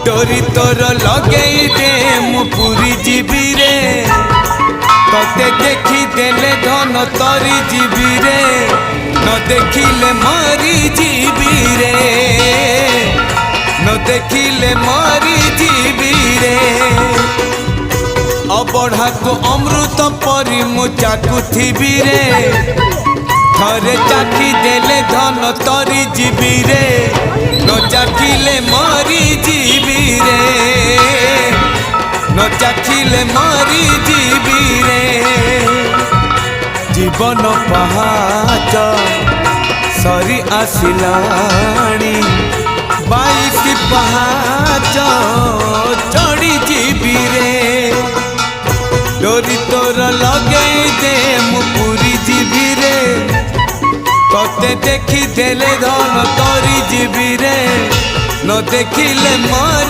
डोरी तोर लगे दे मु पूरी जीवी रे तते देखी देले धन तरी जीवी रे न देखिले मरी जीवी रे न देखिले मरी जीवी रे अबढ़ा को अमृत परी मु चाकुथी रे थरे चाखी देले धन तरी जीवी रे न चाखिले मरी जीवी रे न चाखिले मरी जीवी रे जीवन पहाच सरी आसिलाणी 22 पहाच चढ़ी जीवी रे डोरी तोर लगे दे मु पूरी जीवी रे तते देखी देले धन तरी जीवी रे न देखिले मर